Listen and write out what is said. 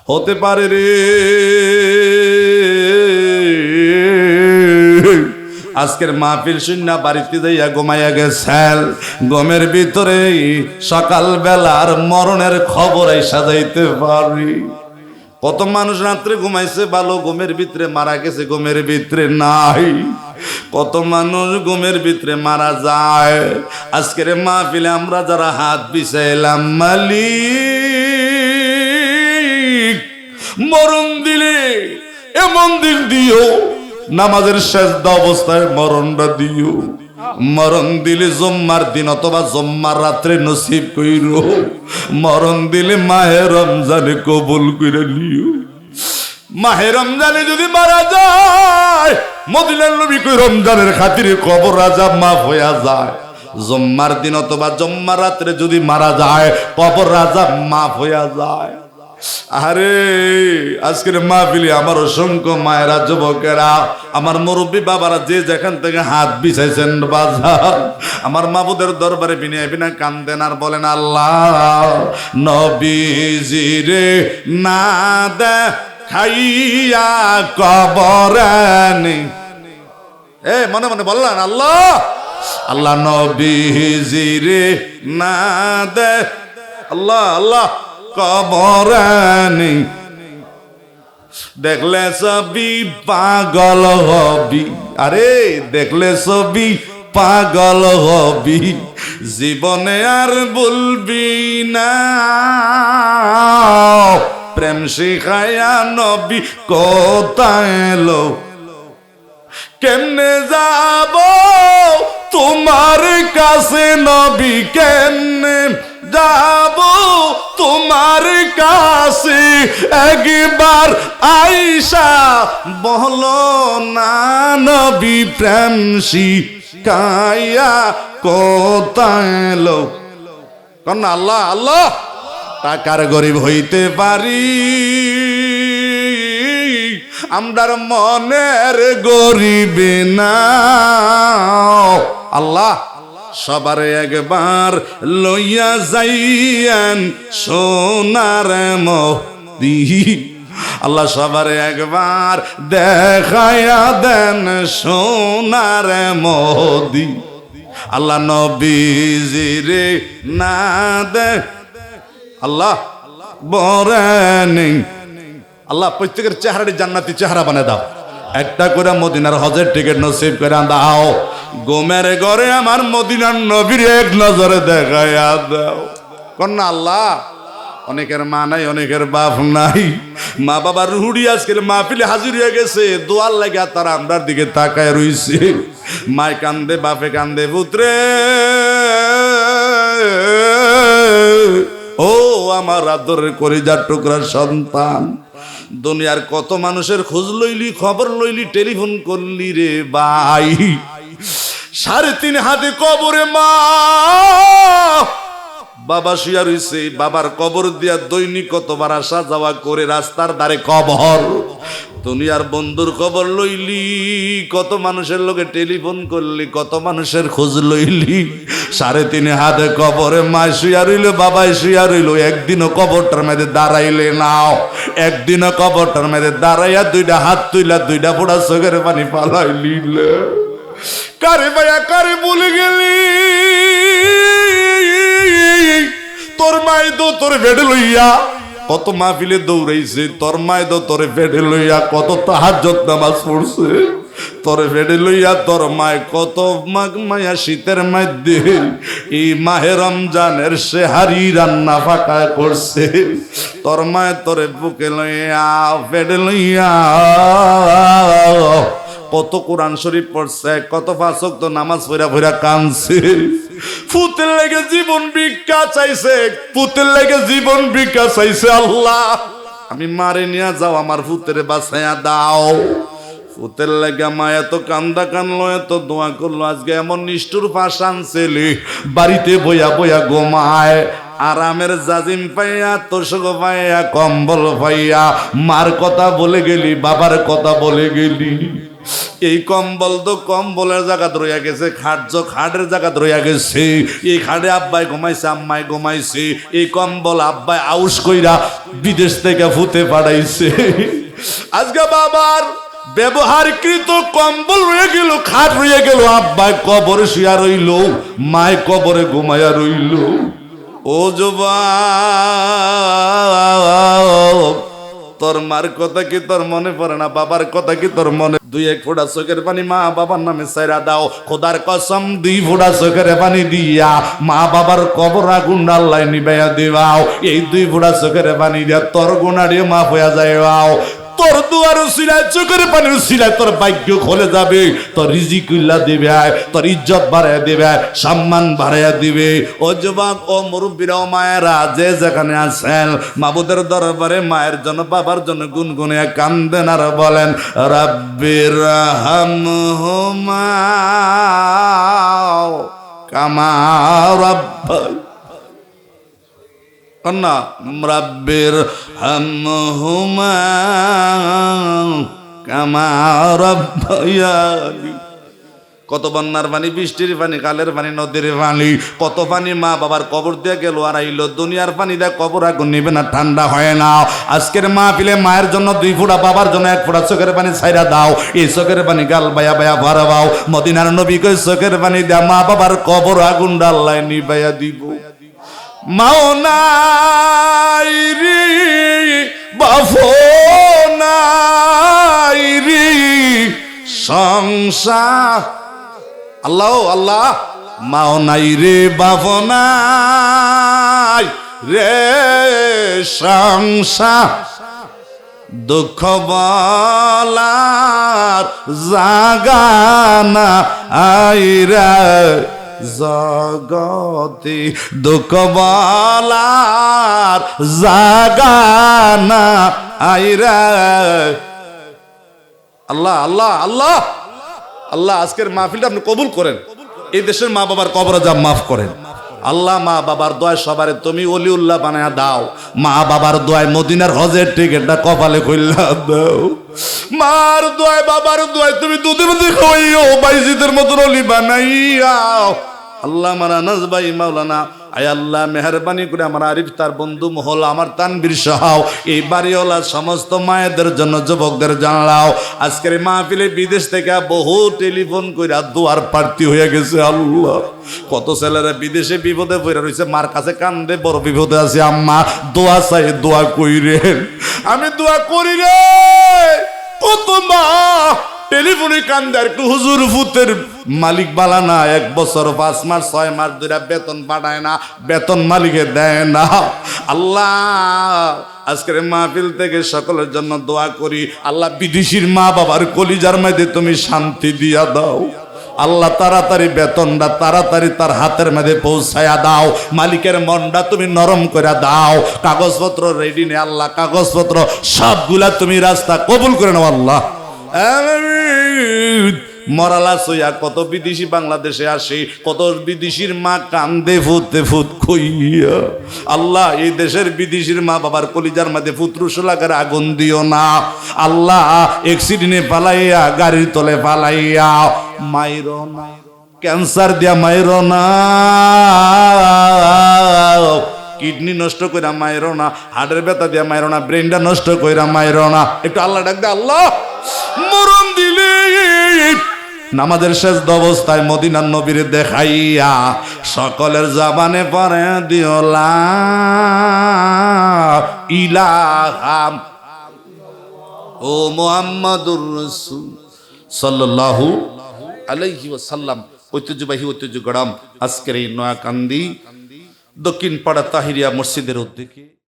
হতে পারে রে। আজকের মাহফিল শুননা বাড়িতে যাইয়া ঘুমাইয়া গেছেন, গমের ভিতরে সকাল বেলার মরণের খবর সাজাইতে পারি। কত মানুষ রাত্রে ঘুমাইছে ভালো, ঘুমের ভিতরে মারা গেছে, ঘুমের ভিতরে নাই। কত মানুষ ঘুমের ভিতরে মারা যায়। আজকের মাহফিলে আমরা যারা হাত বিছাইলাম, মালিক মরণ দিলে এমন দিন দিও, নামাজের শেষ অবস্থায় মরণটা দিও। মরণ দিলে জম্মার দিন অথবা জম্মার রাত্রে নসিব কইরো। মরণ দিলে মাহে রমজানে কবুল করে নিও। মাহে রমজানে যদি মারা যায়, মদিনার নবী কই রমজানের খাতিরে কবর আযাব মাফ হইয়া যায়। জম্মার দিন অথবা জম্মার রাত্রে যদি মারা যায়, কবর আযাব মাফ হইয়া যায়। আরে আজকের মাহফিলে আমার অসংখ্য মায়েরা, যুবকেরা, আমার মুরব্বী বাবারা যে যেখান থেকে হাত বিছাইছেন বাজার, আমার মাবুদের দরবারে বিনা বিনা কান্দেন আর বলেন, আল্লাহ নবীজিরে না দেখাইয়া কবরানি। মনে মনে বললেন, আল্লাহ আল্লাহ নবীজিরে না দে, আল্লাহ আল্লাহ কবরানি। দেখলে ছবি পাগল হবি, আরে দেখলে ছবি পাগল হবি, জীবনে আর বলবি না। প্রেম শিখায়া নবী কোথায় এলো, কেমনে যাব তোমার কাছে নবী, কেমনে যাব তোমার কাছে, একবার আইসা বলো না নবী প্রেম শিখায়া কোথায় এলো। কন আল্লাহ আল্লাহ টাকার গরিব হইতে পারি, আমরার মনের গরিব না। আল্লাহ সবার একবার লইয়া যাইয়েন সোনার মদি, আল্লাহ সবার একবার দেখায়া দেন সোনার মদি। আল্লাহ নবীজিরে না দে, আল্লাহ বরেনি, আল্লাহ প্রত্যেকের চেহারাটি জান্নাতি চেহারা বানায় দাও। একটা করে মদিনার হজের টিকিট নসিব করে দাও। গোমের ঘরে আমার মদিনার নবীর এক নজরে দেখাইয়া দাও। কন্যা আল্লাহ, অনেকের মা নাই, অনেকের বাপ নাই, মা বাবার রুহুড়ি আজকের মাহফিলে হাজির হয়ে গেছে, দোয়ার লাগা তারা আমরার দিকে তাকায় রইছে। মায় কান্দে, বাপে কান্দে, পুত্রে ও আমার আদরের কলিজার টুকরা সন্তান, দুনিয়ার কত মানুষের খোঁজ লইলি, খবর লইলি, টেলিফোন করলি রে ভাই। 3.5 হাতে কবরে মা বাবা শুয়া রইছে, বাবার কবর দিয়া দৈনিক কতবার আসা যাওয়া করে, রাস্তার ধারে কবর। দুনিয়ার বন্ধুর খবর লইলি, কত মানুষের লোকে টেলিফোন করলি, কত মানুষের খোঁজ লইলি। 3.5 হাতে কবরে মা শুয়া রইল, বাবাই শুয়া রইল। একদিনও কবরটার মধ্যে দাঁড়াইলে নাও, একদিনও কবরটার মধ্যে দাঁড়াইয়া 2টা হাত তুইলা 2টা ফোঁটা চোখের পানি পালাইলি। কারে ভাইয়া কারে বলে গেলি, তোর মাই তো তোর বেডে লইয়া কত মাহফিলে দৌড়াইছে, তোর মাই তো তোরে বেডে লইয়া কত তাহাজ্জুদ নামাজ পড়ছে, তোরে বেডে লইয়া তোর মায় কত মায়া শীতের মধ্যে এই মাহে রমজানের সেহারি রান্না ফাঁকা করছে। তোর মায় তোরে বুকে লইয়া বেডে লইয়া কত কোরআন শরীফ পড়ছে, কত 5 ওয়াক্ত নামাজ পড়া পড়া কাঁদছে। ফুতের লেগে জীবন ভিক্ষা চাইছে, ফুতের লেগে জীবন ভিক্ষা চাইছে। আল্লাহ আমি মারে নিয়ে যাও, আমার ফুতের বাঁচাইয়া দাও। ফুতের লেগে মা এত কান্দা কানলো, এত দোয়া করলো। আজকে এমন নিষ্ঠুর পাশান ছেলে বাড়িতে বইয়া বইয়া ঘুমায়, আরামের জাজিম পাইয়া, তোষক পাইয়া, কম্বল পাইয়া, মার কথা বলে গেলি, বাবার কথা বলে গেলি। এই কম্বল তো কম্বলের জায়গা রইয়া গেছে, খাট তো খাটের জায়গা রইয়া গেছে। এই খাটে আব্বাই ঘুমাইছে, আম্মাই ঘুমাইছে। এই কম্বল আব্বাই আউস কইরা বিদেশ থেকে ফুতে পাঠাইছে। আজকে বাবার ব্যবহারকৃত কম্বল রয়ে গেল, খাট রয়ে গেল, আব্বাই কবরে শুয়া রইল, মায় কবরে ঘুমাইয়া রইল। ও যুবক, তোর মার কথা কি তোর মনে পড়ে না? বাবার কথা কি তোর মনে? দুই এক ফোঁটা চোখের পানি মা বাবার নামে ছাইরা দাও। খোদার কসম, 2 ফোঁটা চোখের পানি দিয়া মা বাবার কবর আগুন আল্লাহ নিবাইয়া দিবাও। এই 2 ফোঁটা চোখের পানি দিয়া তোর গুনাহও মাফ হইয়া যাইবাও। তোর দুয়ার উসিলায়, চোখের পানির উসিলায় তোর ভাগ্য খুলে যাবে, তোর রিজিক উল্লা দিবে, তোর ইজ্জত বাড়াইয়া দিবে, সম্মান বাড়াইয়া দিবে। ও যুবক, ও মুরব্বীরা, ও মায়েরা, যে যেখানে আছেন, মাবুদের দরবারে মায়ের জন্য বাবার জন্য গুনগুনে কান্দেন আর বলেন, রাব্বির হামহুমা কামা রাব্বাই কন্যা রাব্বির হামহুমা কামা রাব্বায়ানি। কত বন্যার পানি, বৃষ্টির পানি, কালের পানি, নদীর পানি, কত পানি মা বাবার কবর দিয়ে গেল আর আইলো। দুনিয়ার পানি দিয়ে কবর আগুন নিবে না, ঠান্ডা হয় না। আজকের মাহফিলে মায়ের জন্য 2 ফোঁটা, বাবার জন্য 1 ফোঁটা চোখের পানি ছাইরা দাও। এই চোখের পানি গাল বায়া বায়া ভরাবাও। মদিনার নবী কই, চোখের পানি দিয়া মা বাবার কবর আগুন আল্লাহ নিবাইয়া দিব। মাও নাই রে, বাফো নাই রে, সংসার আল্লাহ আল্লাহ। মাও নাই রে, বাফো নাই রে, সংসার দুঃখ বলার জাগানা আইরা জগতে, দুঃখ বলার জাগানা আইরা। আল্লাহ আল্লাহ আল্লাহ আল্লাহ, আজকের মাহফিলটা আপনি কবুল করেন। এই দেশের মা বাবার কবর আযাব মাফ করেন আল্লাহ। মা বাবার দোয়ায় সবারে তুমি ওলিউল্লাহ বানায়া দাও। মা বাবার দোয়ায় মদিনার হজের টিকিটটা কপালে কইলা দাও। মার দোয়ায়, বাবার দোয়ায় তুমি দুধের মধ্যে খাওয়াইও, বাইজিদের মতন ওলি বানাইয়াও। আল্লাহ আমার আনাস ভাই মাওলানা, আয় আল্লাহ মেহরবানি করে আমার আরিফ তার বন্ধু মহল, আমার তানবীর সাহাও, এই বাড়িওয়ালা সমস্ত মায়েদের জন্য, যুবকদের জানাও। আজকের মাহফিলে বিদেশ থেকে বহু টেলিফোন কইরা দুয়ার প্রার্থী হয়ে গেছে। আল্লাহ, কত ছেলেরা বিদেশে বিপদে পড়ে রয়েছে, মার কাছে কান্দে, বড় বিপদে আছে, আম্মা দোয়া চাই, দোয়া কইরেন। আমি দোয়া করি রে। কত মা টেলিফোনে কান্দে, একটু হুজুর ফুতের মালিক বালা না, 1 বছর 5 মাস 6 মাস ধরে বেতন পাঠায় না, বেতন মালিকে দেয় না। আল্লাহ, আজকের মাহফিল থেকে সকলের জন্য দোয়া করি। আল্লাহ, বিদেশির মা বাবার কলিজার মধ্যে তুমি শান্তি দিয়া দাও। আল্লাহ, তাড়াতাড়ি বেতনটা তাড়াতাড়ি তার হাতের মধ্যে পৌঁছায়া দাও। মালিকের মনটা তুমি নরম করে দাও। কাগজপত্র রেডি নে আল্লাহ, কাগজপত্র সবগুলা তুমি রাস্তা কবুল করে নাও আল্লাহ। মরালা সইয়া কত বিদেশি বাংলাদেশে আসে, কত বিদেশির মা কান্দে ফুতে ফুত কইয়া। আল্লাহ, এই দেশের বিদেশির মা বাবার কলিজার মধ্যে ফুতরুশলাগার আগুন দিও না আল্লাহ। অ্যাক্সিডেন্টে পালাইয়া, গাড়ির তলে পালাইয়া মাইরো না, ক্যান্সার দিয়া মাইরো না, কিডনি নষ্ট কইরা মাইরো না, হার্টের ব্যথা দিয়া মাইরো না, ব্রেনটা নষ্ট কইরা মাইরো না। একটু আল্লাহ ডাক দে, আল্লাহ মরণ দিলে নামাজের শেষ অবস্থায় মদিনার নবীর দেখাইয়া সকলের জবানে পড়ে দিও লা ইলাহা ও মুহাম্মাদুর রাসূল সাল্লাল্লাহু আলাইহি ওয়াসাল্লাম। ঐতিহ্যবাহী ঐতিহ্য গড়াম আজকের এই নয়াকান্দি দক্ষিণ পাড়া তাহিরিয়া মসজিদের উদ্যোগে